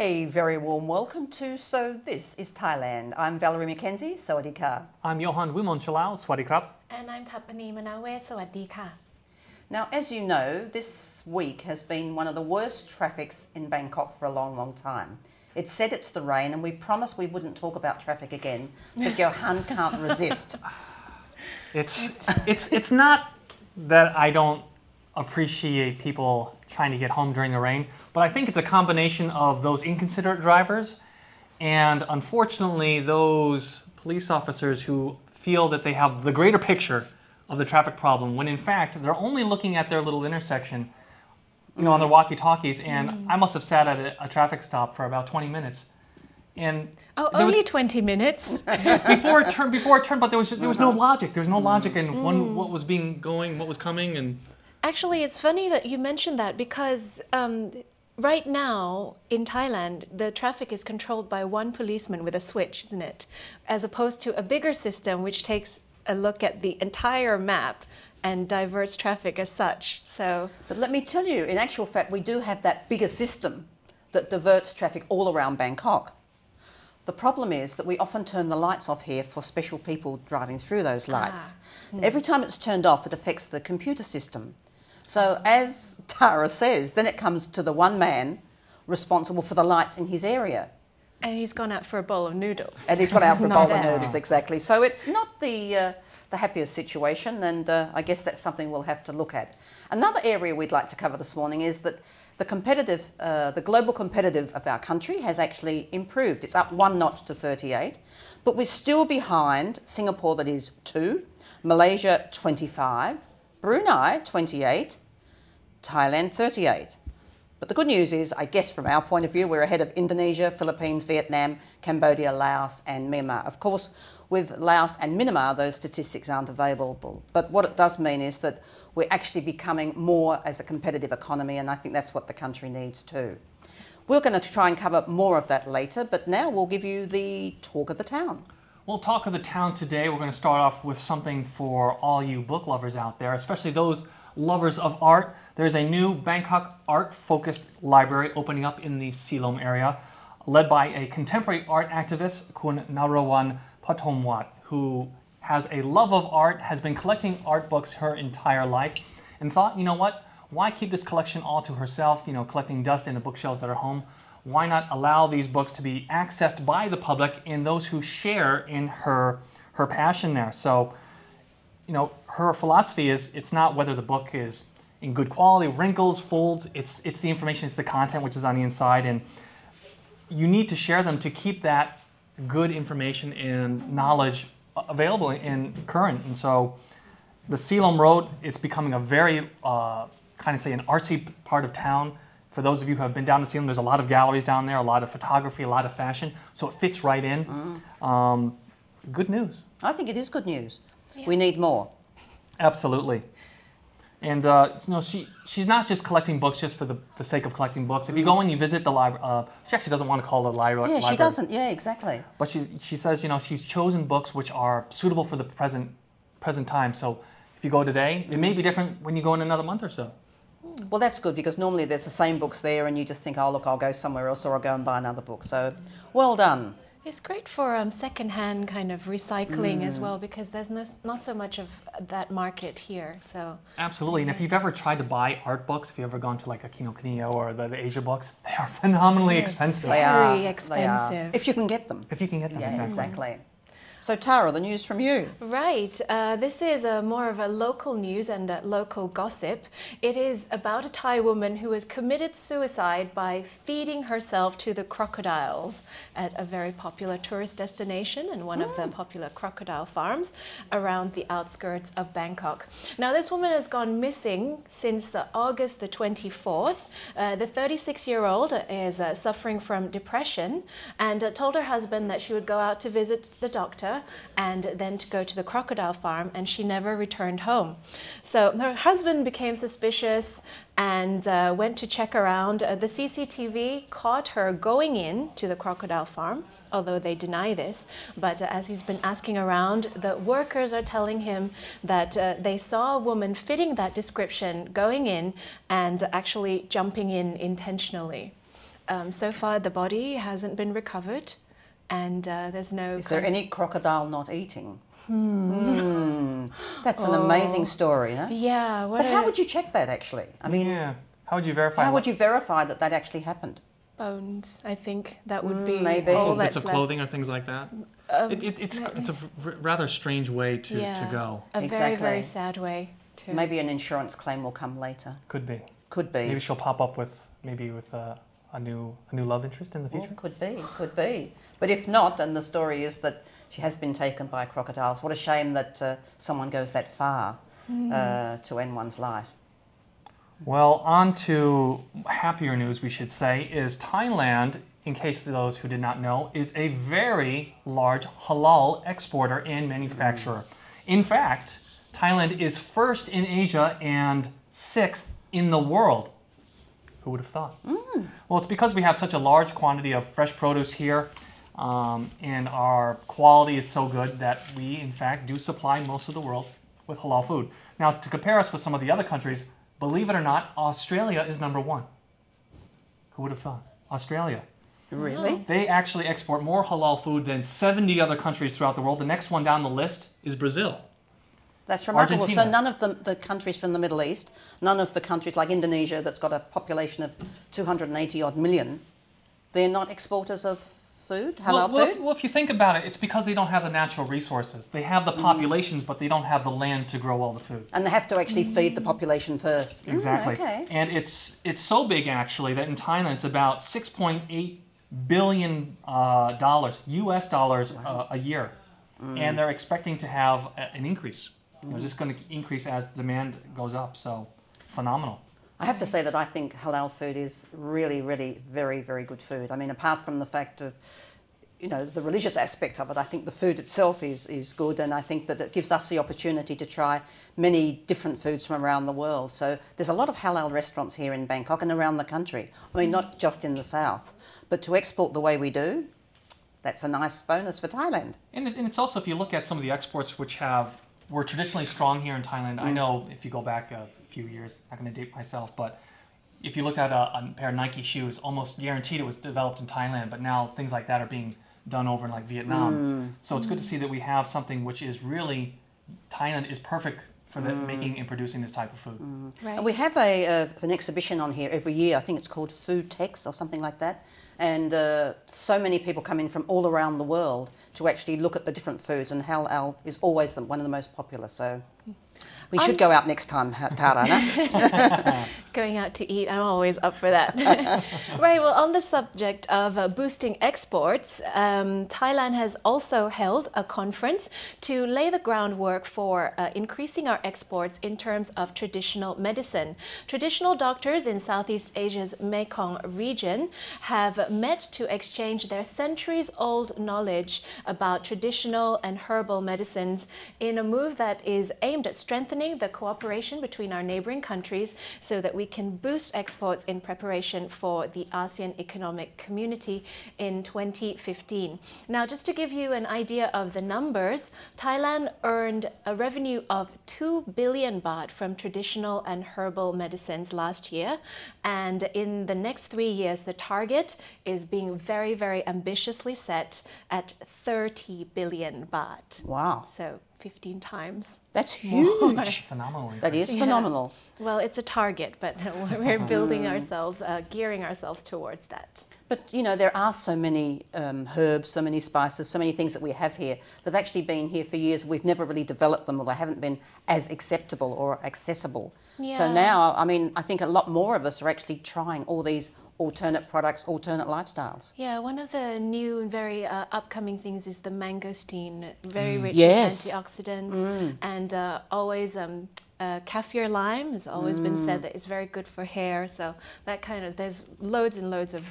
A very warm welcome to So This is Thailand. I'm Valerie McKenzie, Sawadee Ka. I'm Johan Wimonchalau, Swadee Krap. And I'm Tapani Manawet, Sawadee Ka. Now, as you know, this week has been one of the worst traffics in Bangkok for a long, long time. It said it's the rain, and we promised we wouldn't talk about traffic again, but Johan can't resist. It's not that I don't appreciate people trying to get home during the rain, but I think it's a combination of those inconsiderate drivers and unfortunately those police officers who feel that they have the greater picture of the traffic problem when in fact they're only looking at their little intersection, you know, on their walkie-talkies, and I must have sat at a traffic stop for about 20 minutes. And only 20 minutes before it turned, but there was no logic. There was no logic in what was what was coming. And actually, it's funny that you mentioned that because right now in Thailand, the traffic is controlled by one policeman with a switch, isn't it? As opposed to a bigger system which takes a look at the entire map and diverts traffic as such. But let me tell you, in actual fact, we do have that bigger system that diverts traffic all around Bangkok. The problem is that we often turn the lights off here for special people driving through those lights. Every time it's turned off, it affects the computer system. So as Tara says, then it comes to the one man responsible for the lights in his area. And he's gone out for a bowl of noodles. And he's gone out for a bowl of noodles, exactly. So it's not the happiest situation, and I guess that's something we'll have to look at. Another area we'd like to cover this morning is that the global competitive of our country has actually improved. It's up one notch to 38, but we're still behind Singapore, that is 2, Malaysia 25, Brunei 28, Thailand 38. But the good news is, I guess from our point of view, we're ahead of Indonesia, Philippines, Vietnam, Cambodia, Laos and Myanmar. Of course, with Laos and Myanmar, those statistics aren't available. But what it does mean is that we're actually becoming more as a competitive economy, and I think that's what the country needs too. We're going to try and cover more of that later, but now we'll give you the talk of the town. Well, talk of the town today, we're going to start off with something for all you book lovers out there, especially those lovers of art. There's a new Bangkok art-focused library opening up in the Silom area, led by a contemporary art activist, Kun Narawan Patomwat, who has a love of art, has been collecting art books her entire life, and thought, you know what, why keep this collection all to herself, you know, collecting dust in the bookshelves at her home? Why not allow these books to be accessed by the public and those who share in her passion there? So, you know, her philosophy is it's not whether the book is in good quality, wrinkles, folds, it's the information, it's the content which is on the inside, and you need to share them to keep that good information and knowledge available and current. And so the Silom Road, it's becoming a very, kind of say, an artsy part of town. For those of you who have been down to Silom, there's a lot of galleries down there, a lot of photography, a lot of fashion, so it fits right in. Good news. I think it is good news. Yeah. We need more. Absolutely. And you know, she's not just collecting books just for the sake of collecting books. If you go and you visit the library, she actually doesn't want to call it a library. Yeah, she doesn't. Yeah, exactly. But she says, you know, she's chosen books which are suitable for the present time. So if you go today, it may be different when you go in another month or so. Well, that's good, because normally there's the same books there and you just think, oh, look, I'll go somewhere else or I'll go and buy another book. So, well done. It's great for second-hand kind of recycling as well, because there's not so much of that market here. So absolutely, and if you've ever tried to buy art books, if you've ever gone to like a Kinokuniya or the Asia books, they are phenomenally expensive. Very expensive. If you can get them. If you can get them, yeah, exactly. So Tara, the news from you. Right. This is more of a local news and local gossip. It is about a Thai woman who has committed suicide by feeding herself to the crocodiles at a very popular tourist destination and one of the popular crocodile farms around the outskirts of Bangkok. Now, this woman has gone missing since August the 24th. The 36-year-old is suffering from depression and told her husband that she would go out to visit the doctor and then to go to the crocodile farm, and she never returned home. So her husband became suspicious and went to check around. The CCTV caught her going in to the crocodile farm, although they deny this. But as he's been asking around, the workers are telling him that they saw a woman fitting that description going in and actually jumping in intentionally. So far, the body hasn't been recovered, and there's no... Is there any crocodile not eating? That's an amazing story, huh? Yeah. But how would you check that, actually? I mean, yeah. How would you verify? How would you verify that that actually happened? Bones, I think that would be maybe. all Bits that's of left. clothing or things like that? It's a rather strange way to go. A very, Exactly. very sad way to... Maybe an insurance claim will come later. Could be. Could be. Maybe she'll pop up with a new love interest in the future. Well, could be, could be. But if not, and the story is that she has been taken by crocodiles. What a shame that someone goes that far to end one's life. Well, on to happier news, we should say, is Thailand, in case those who did not know, is a very large halal exporter and manufacturer. In fact, Thailand is first in Asia and sixth in the world. Who would have thought? Well, it's because we have such a large quantity of fresh produce here, and our quality is so good that we, in fact, do supply most of the world with halal food. Now, to compare us with some of the other countries, believe it or not, Australia is #1. Who would have thought? Australia. Really? They actually export more halal food than 70 other countries throughout the world. The next one down the list is Brazil. That's remarkable. Argentina. So none of the countries from the Middle East, none of the countries like Indonesia that's got a population of 280 odd million, they're not exporters of food, halal food? Well, if you think about it, it's because they don't have the natural resources. They have the populations, but they don't have the land to grow all the food. And they have to actually feed the population first. Exactly. Okay. And it's so big, actually, that in Thailand it's about $6.8 billion US dollars a year. And they're expecting to have an increase. Just going to increase as demand goes up. So, phenomenal. I have to say that I think halal food is really, really very, very good food. I mean, apart from the fact of, you know, the religious aspect of it, I think the food itself is good, and I think that it gives us the opportunity to try many different foods from around the world. So there's a lot of halal restaurants here in Bangkok and around the country. I mean, not just in the south, but to export the way we do, that's a nice bonus for Thailand. And it's also, if you look at some of the exports which were traditionally strong here in Thailand, I know if you go back a few years, I'm not going to date myself, but if you looked at a pair of Nike shoes, almost guaranteed it was developed in Thailand, but now things like that are being done over in like Vietnam. So it's good to see that we have something which is really, Thailand is perfect for making and producing this type of food. Right. And we have an exhibition on here every year. I think it's called Food Tex or something like that. And so many people come in from all around the world to actually look at the different foods, and halal is always one of the most popular. So we should go out next time, Tarana. Going out to eat, I'm always up for that. Right, well, on the subject of boosting exports, Thailand has also held a conference to lay the groundwork for increasing our exports in terms of traditional medicine. Traditional doctors in Southeast Asia's Mekong region have met to exchange their centuries-old knowledge about traditional and herbal medicines in a move that is aimed at strengthening the cooperation between our neighboring countries so that we can boost exports in preparation for the ASEAN Economic Community in 2015. Now, just to give you an idea of the numbers, Thailand earned a revenue of 2 billion baht from traditional and herbal medicines last year. And in the next 3 years, the target is being very, very ambitiously set at 30 billion baht. Wow. So 15 times. That's huge. Phenomenal. That is Yeah. phenomenal. Well, it's a target, but we're building ourselves, gearing ourselves towards that. But, you know, there are so many herbs, so many spices, so many things that we have here that have actually been here for years. We've never really developed them, or they haven't been as acceptable or accessible. Yeah. So now, I mean, I think a lot more of us are actually trying all these alternate products, alternate lifestyles. Yeah, one of the new and very upcoming things is the mangosteen, very rich Yes. in antioxidants, and always kaffir lime has always been said that it's very good for hair. So that kind of, there's loads and loads of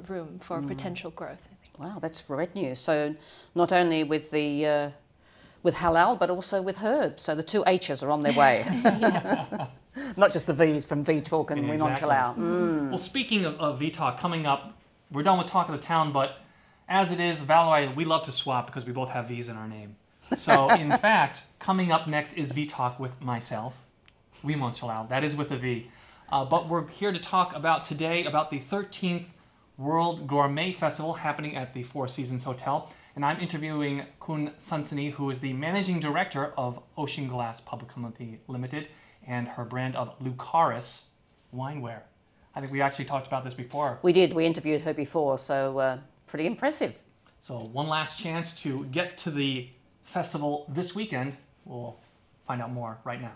room for potential growth, I think. Wow, that's great news. So not only with the with halal, but also with herbs. So the two H's are on their way. Not just the V's from V-Talk and Exactly. Winonchalau. Well, speaking of V-Talk, coming up, we're done with Talk of the Town, but as it is, Val and I, we love to swap because we both have V's in our name. So, in fact, coming up next is V-Talk with myself, Winonchalau. That is with a V. But we're here to talk about today about the 13th World Gourmet Festival happening at the Four Seasons Hotel. And I'm interviewing Kun Sansani, who is the managing director of Ocean Glass Public Company Limited and her brand of Lucaris wineware. I think we actually talked about this before. We did. We interviewed her before, so pretty impressive. So one last chance to get to the festival this weekend. We'll find out more right now.